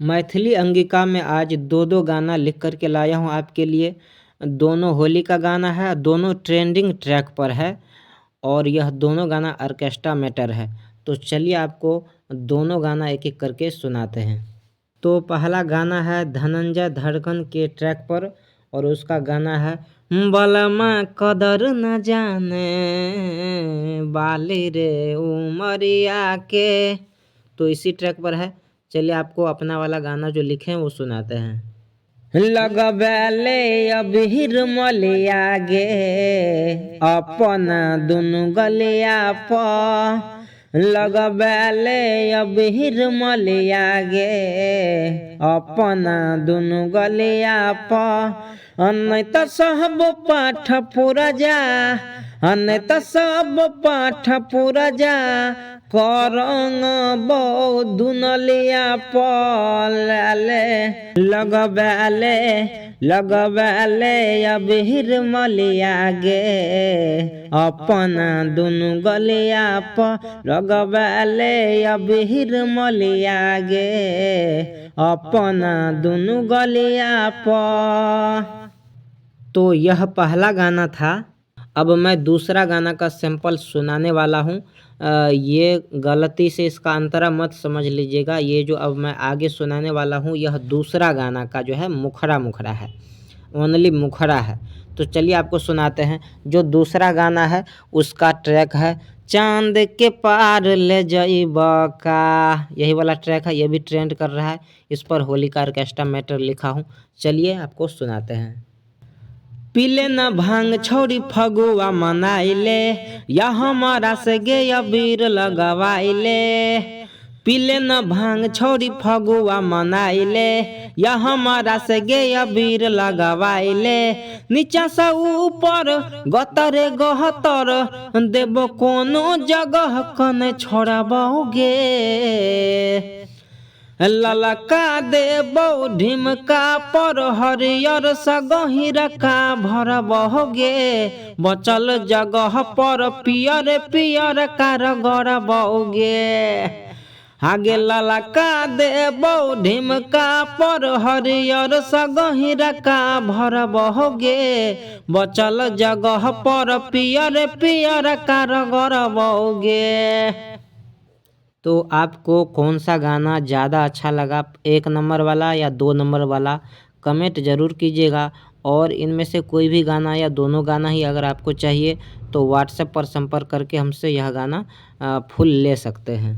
मैथिली अंगिका में आज दो दो गाना लिख कर के लाया हूँ आपके लिए। दोनों होली का गाना है, दोनों ट्रेंडिंग ट्रैक पर है और यह दोनों गाना ऑर्केस्ट्रा मैटर है। तो चलिए आपको दोनों गाना एक एक करके सुनाते हैं। तो पहला गाना है धनंजय धड़कन के ट्रैक पर और उसका गाना है बलमा कदर न जाने बाली रे उमरिया के। तो इसी ट्रैक पर है। चलिए आपको अपना वाला गाना जो लिखे हैं वो सुनाते हैं। लगबैले अबीर मलिया गे अपना दुनु गलिया प लगबैले अबीर मलिया गे अपना दुनु गलिया प नहीं त सब पाठ पूरा जा नहीं त सब पाठ पूरा जा करंग बौ दुनलिया पलाले लगबैले अबीर मलिया गे अपना दुनु गलिया प लगबैले अबीर मलिया गे अपना दुनु गलिया प। तो यह पहला गाना था। अब मैं दूसरा गाना का सैंपल सुनाने वाला हूँ। ये गलती से इसका अंतरा मत समझ लीजिएगा। ये जो अब मैं आगे सुनाने वाला हूँ यह दूसरा गाना का जो है मुखड़ा मुखड़ा है, ओनली मुखड़ा है। तो चलिए आपको सुनाते हैं। जो दूसरा गाना है उसका ट्रैक है चांद के पार ले जाइबा का, यही वाला ट्रैक है। ये भी ट्रेंड कर रहा है। इस पर होली का ऑर्केस्ट्रा मैटर लिखा हूँ। चलिए आपको सुनाते हैं। पीले न भांग छोड़ी फगुआ मनाइले या हमारा से गे अबीर लगवाइले। पीले न भांग छोड़ी फगुआ मनाइले या हमारा से गे अबीर लगवाइले। नीचा से ऊपर गतरे गहतर देव कोनो जगह कने छोड़बोगे। ललका देबो ढिमका पर हरियर सगहिर का भरबोगे। बचल जगह पर पियर पियर का रगड़बोगे। आगे ललका देबो ढिमका पर हरियर सगहिर का भरबोगे। बचल जगह पर पियर पियर का रगड़बोगे। तो आपको कौन सा गाना ज़्यादा अच्छा लगा, 1 नंबर वाला या 2 नंबर वाला, कमेंट ज़रूर कीजिएगा। और इनमें से कोई भी गाना या दोनों गाना ही अगर आपको चाहिए तो व्हाट्सएप पर संपर्क करके हमसे यह गाना फुल ले सकते हैं।